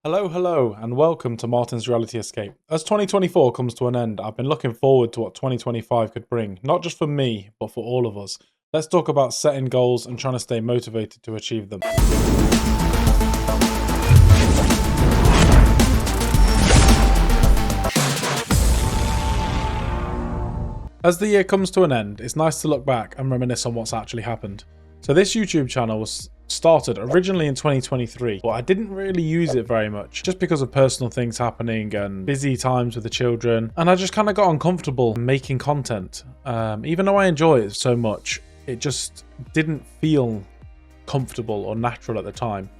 Hello, and welcome to Martin's Reality Escape. As 2024 comes to an end, I've been looking forward to what 2025 could bring, not just for me, but for all of us. Let's talk about setting goals and trying to stay motivated to achieve them. As the year comes to an end, it's nice to look back and reminisce on what's actually happened. So this YouTube channel was started originally in 2023, but I didn't really use it very much just because of personal things happening and busy times with the children, and I just kind of got uncomfortable making content. Even though I enjoy it so much, it just didn't feel comfortable or natural at the time.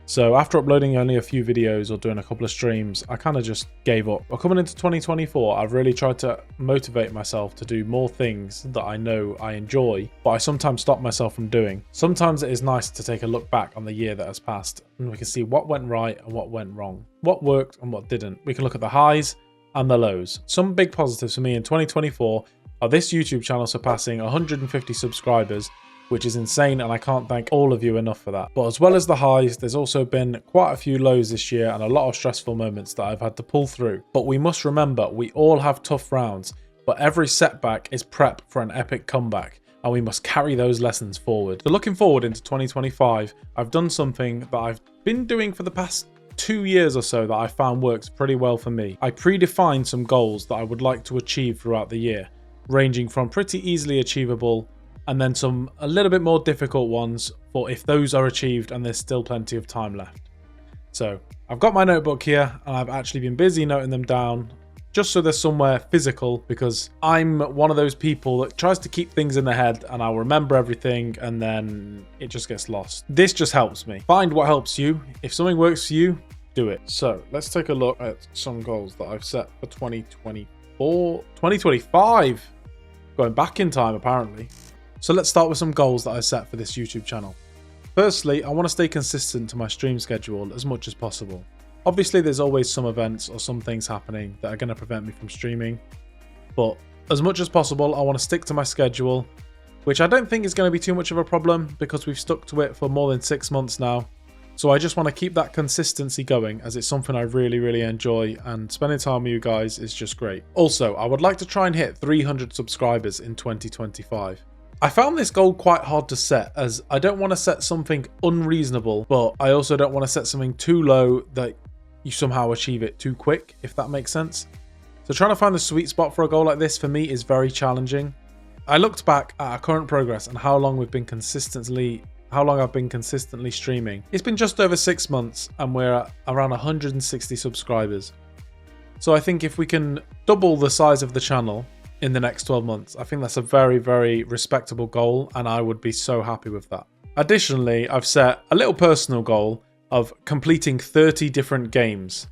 So after uploading only a few videos or doing a couple of streams, I kind of just gave up. But coming into 2024, I've really tried to motivate myself to do more things that I know I enjoy, but I sometimes stop myself from doing. Sometimes it is nice to take a look back on the year that has passed, and we can see what went right and what went wrong, what worked and what didn't. We can look at the highs and the lows. Some big positives for me in 2024 are this YouTube channel surpassing 150 subscribers, which is insane, and I can't thank all of you enough for that. But as well as the highs, there's also been quite a few lows this year and a lot of stressful moments that I've had to pull through. But we must remember, we all have tough rounds, but every setback is prep for an epic comeback, and we must carry those lessons forward. So looking forward into 2025, I've done something that I've been doing for the past 2 years or so that I found works pretty well for me. I predefined some goals that I would like to achieve throughout the year, ranging from pretty easily achievable and then some a little bit more difficult ones for if those are achieved and there's still plenty of time left. So I've got my notebook here and I've actually been busy noting them down just so there's somewhere physical, because I'm one of those people that tries to keep things in the head and I'll remember everything and then it just gets lost. This just helps me. Find what helps you. If something works for you, do it. So let's take a look at some goals that I've set for 2025. Going back in time apparently. So let's start with some goals that I set for this YouTube channel. Firstly, I want to stay consistent to my stream schedule as much as possible. Obviously, there's always some events or some things happening that are going to prevent me from streaming, but as much as possible, I want to stick to my schedule, which I don't think is going to be too much of a problem because we've stuck to it for more than 6 months now. So I just want to keep that consistency going, as it's something I really enjoy, and spending time with you guys is just great. Also, I would like to try and hit 300 subscribers in 2025. I found this goal quite hard to set, as I don't want to set something unreasonable, but I also don't want to set something too low that you somehow achieve it too quick, if that makes sense. So trying to find the sweet spot for a goal like this for me is very challenging. I looked back at our current progress and how long I've been consistently streaming. It's been just over 6 months and we're at around 160 subscribers. So I think if we can double the size of the channel in the next 12 months, I think that's a very respectable goal, and I would be so happy with that. Additionally, I've set a little personal goal of completing 30 different games.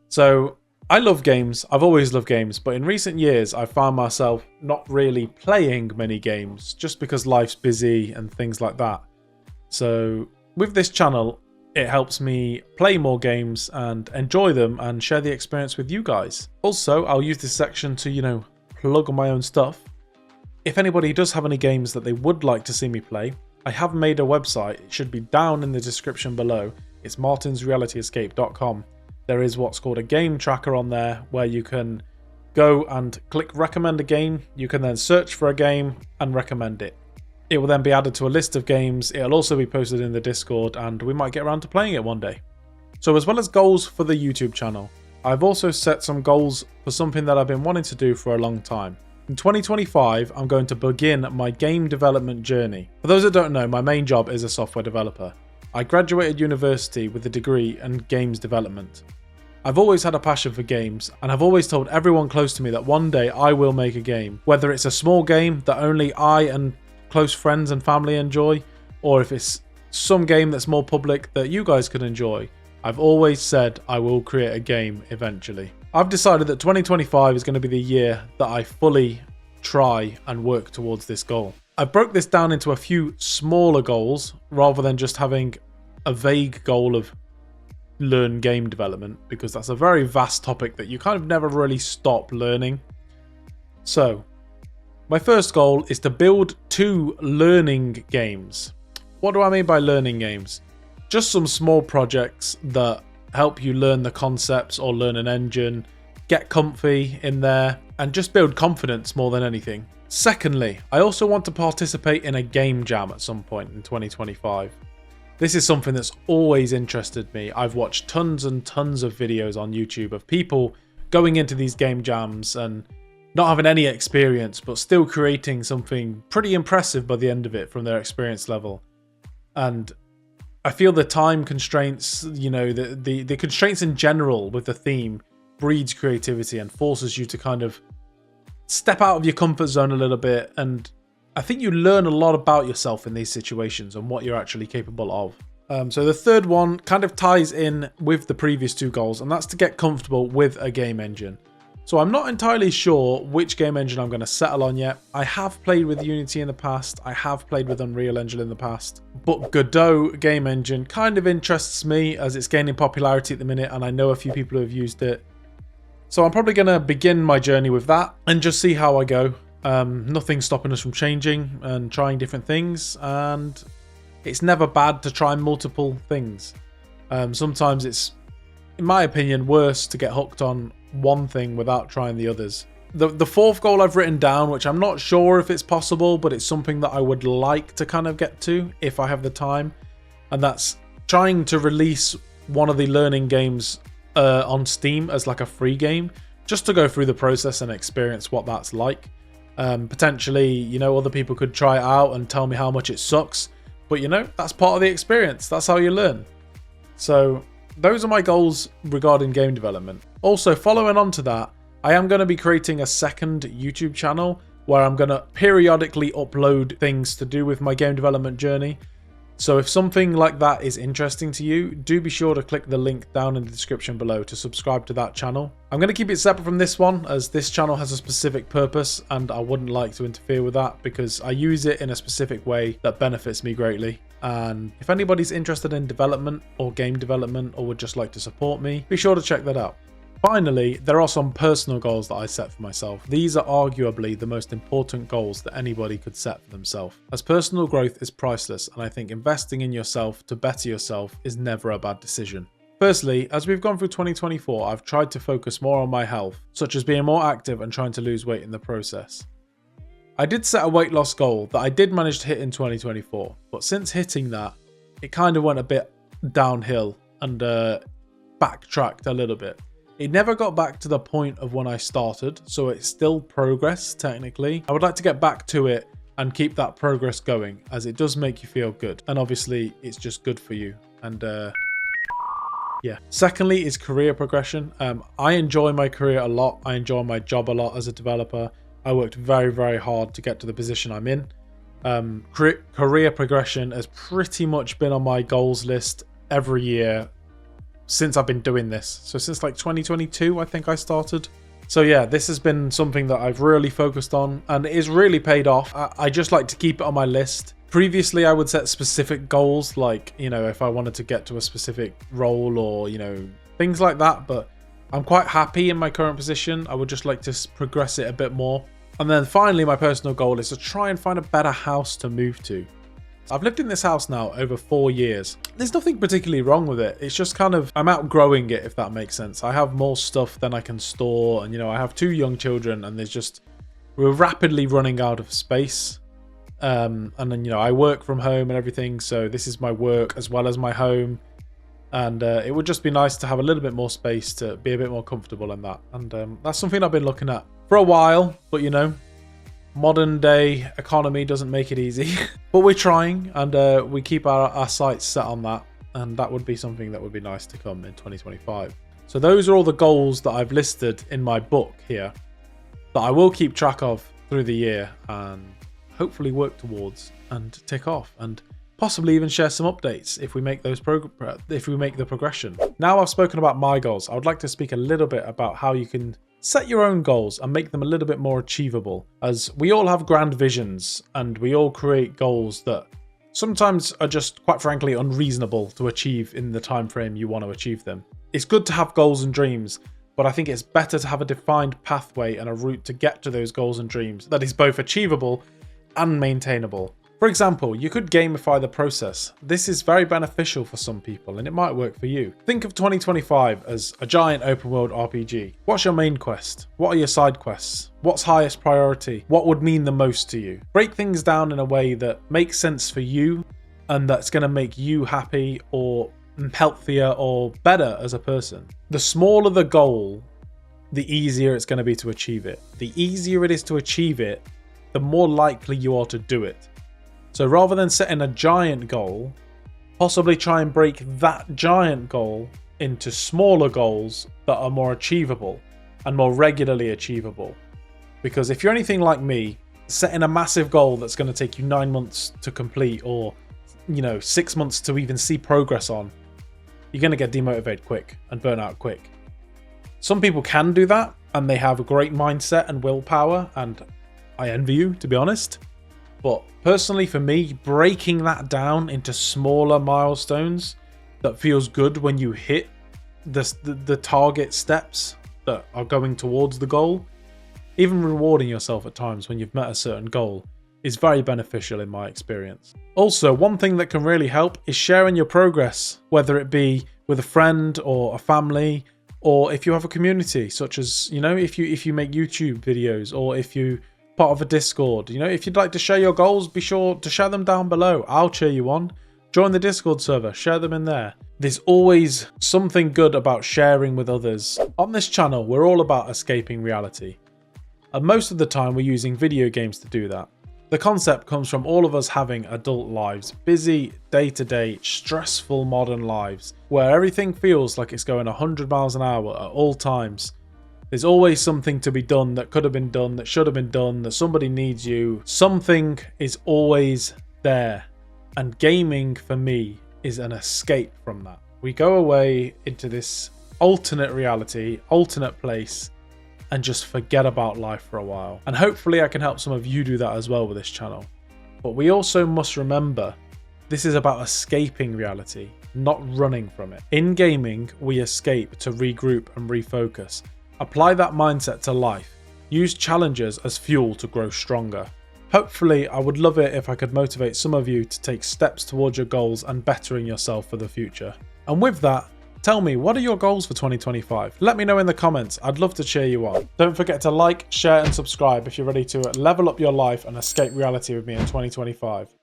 So I love games, I've always loved games, but in recent years I've found myself not really playing many games just because life's busy and things like that. So with this channel, it helps me play more games and enjoy them and share the experience with you guys. Also, I'll use this section to, plug my own stuff. If anybody does have any games that they would like to see me play, I have made a website. It should be down in the description below. It's martinsrealityescape.com. There is what's called a game tracker on there where you can go and click recommend a game. You can then search for a game and recommend it. It will then be added to a list of games. It'll also be posted in the Discord and we might get around to playing it one day. So as well as goals for the YouTube channel, I've also set some goals for something that I've been wanting to do for a long time. In 2025, I'm going to begin my game development journey. For those that don't know, my main job is a software developer. I graduated university with a degree in games development. I've always had a passion for games, and I've always told everyone close to me that one day I will make a game. Whether it's a small game that only I and close friends and family enjoy, or if it's some game that's more public that you guys could enjoy, I've always said I will create a game eventually. I've decided that 2025 is going to be the year that I fully try and work towards this goal. I broke this down into a few smaller goals rather than just having a vague goal of learn game development, because that's a very vast topic that you kind of never really stop learning. So my first goal is to build 2 learning games. What do I mean by learning games? Just some small projects that help you learn the concepts or learn an engine, get comfy in there, and just build confidence more than anything. Secondly, I also want to participate in a game jam at some point in 2025. This is something that's always interested me. I've watched tons and tons of videos on YouTube of people going into these game jams and not having any experience, but still creating something pretty impressive by the end of it from their experience level. And I feel the time constraints, you know, the constraints in general with the theme breeds creativity and forces you to kind of step out of your comfort zone a little bit. And I think you learn a lot about yourself in these situations and what you're actually capable of. So the third one kind of ties in with the previous two goals, and that's to get comfortable with a game engine. So I'm not entirely sure which game engine I'm going to settle on yet. I have played with Unity in the past. I have played with Unreal Engine in the past. But Godot game engine kind of interests me as it's gaining popularity at the minute, and I know a few people who have used it. So I'm probably going to begin my journey with that and just see how I go. Nothing's stopping us from changing and trying different things, and it's never bad to try multiple things. Sometimes it's, in my opinion, worse to get hooked on one thing without trying the others. The fourth goal I've written down, which I'm not sure if it's possible, but it's something that I would like to kind of get to if I have the time, and that's trying to release one of the learning games on Steam as like a free game, just to go through the process and experience what that's like. Potentially, you know, other people could try it out and tell me how much it sucks, but you know, that's part of the experience. That's how you learn. So those are my goals regarding game development. Also, following on to that, I am going to be creating a second YouTube channel where I'm going to periodically upload things to do with my game development journey. So if something like that is interesting to you, do be sure to click the link down in the description below to subscribe to that channel. I'm going to keep it separate from this one, as this channel has a specific purpose and I wouldn't like to interfere with that because I use it in a specific way that benefits me greatly. And if anybody's interested in development or game development or would just like to support me, be sure to check that out. Finally, there are some personal goals that I set for myself. These are arguably the most important goals that anybody could set for themselves, as personal growth is priceless, and I think investing in yourself to better yourself is never a bad decision. Firstly, as we've gone through 2024, I've tried to focus more on my health, such as being more active and trying to lose weight in the process. I did set a weight loss goal that I did manage to hit in 2024, but since hitting that, it kind of went a bit downhill and backtracked a little bit. It never got back to the point of when I started, so it's still progress technically. I would like to get back to it and keep that progress going, as it does make you feel good. And obviously, it's just good for you. And yeah. Secondly is career progression. I enjoy my career a lot. I enjoy my job a lot as a developer. I worked very, very hard to get to the position I'm in. Career progression has pretty much been on my goals list every year since I've been doing this. So since like 2022, I think I started. So yeah, this has been something that I've really focused on and it has really paid off. I just like to keep it on my list. Previously, I would set specific goals, like, you know, if I wanted to get to a specific role or, you know, things like that. But I'm quite happy in my current position. I would just like to progress it a bit more. And then finally, my personal goal is to try and find a better house to move to. I've lived in this house now over 4 years. There's nothing particularly wrong with it. It's just kind of, I'm outgrowing it, if that makes sense. I have more stuff than I can store. And, you know, I have 2 young children and we're rapidly running out of space. And then, you know, I work from home and everything. So this is my work as well as my home. And it would just be nice to have a little bit more space to be a bit more comfortable in that. And that's something I've been looking at for a while, but you know, modern day economy doesn't make it easy, but we're trying and we keep our sights set on that. And that would be something that would be nice to come in 2025. So those are all the goals that I've listed in my book here that I will keep track of through the year and hopefully work towards and tick off and possibly even share some updates if we make the progression. Now I've spoken about my goals, I would like to speak a little bit about how you can set your own goals and make them a little bit more achievable, as we all have grand visions and we all create goals that sometimes are just, quite frankly, unreasonable to achieve in the time frame you want to achieve them. It's good to have goals and dreams, but I think it's better to have a defined pathway and a route to get to those goals and dreams that is both achievable and maintainable. For example, you could gamify the process. This is very beneficial for some people and it might work for you. Think of 2025 as a giant open world RPG. What's your main quest? What are your side quests? What's highest priority? What would mean the most to you? Break things down in a way that makes sense for you and that's going to make you happy or healthier or better as a person. The smaller the goal, the easier it's going to be to achieve it. The easier it is to achieve it, the more likely you are to do it. So rather than setting a giant goal, possibly try and break that giant goal into smaller goals that are more achievable and more regularly achievable. Because if you're anything like me, setting a massive goal that's going to take you 9 months to complete or 6 months to even see progress on, you're going to get demotivated quick and burn out quick. Some people can do that and they have a great mindset and willpower, and I envy you, to be honest. But personally for me, breaking that down into smaller milestones that feels good when you hit the target steps that are going towards the goal, even rewarding yourself at times when you've met a certain goal, is very beneficial in my experience. Also, one thing that can really help is sharing your progress, whether it be with a friend or a family, or if you have a community, such as, if you make YouTube videos, or if you part of a Discord. If you'd like to share your goals, be sure to share them down below. I'll cheer you on. Join the Discord server, share them in there. There's always something good about sharing with others. On this channel, we're all about escaping reality. And most of the time we're using video games to do that. The concept comes from all of us having adult lives, busy, day-to-day, stressful modern lives, where everything feels like it's going 100 miles an hour at all times. There's always something to be done that could have been done, that should have been done, that somebody needs you. Something is always there. And gaming, for me, is an escape from that. We go away into this alternate reality, alternate place, and just forget about life for a while. And hopefully I can help some of you do that as well with this channel. But we also must remember, this is about escaping reality, not running from it. In gaming, we escape to regroup and refocus. Apply that mindset to life. Use challenges as fuel to grow stronger. Hopefully, I would love it if I could motivate some of you to take steps towards your goals and bettering yourself for the future. And with that, tell me, what are your goals for 2025? Let me know in the comments. I'd love to cheer you on. Don't forget to like, share and subscribe if you're ready to level up your life and escape reality with me in 2025.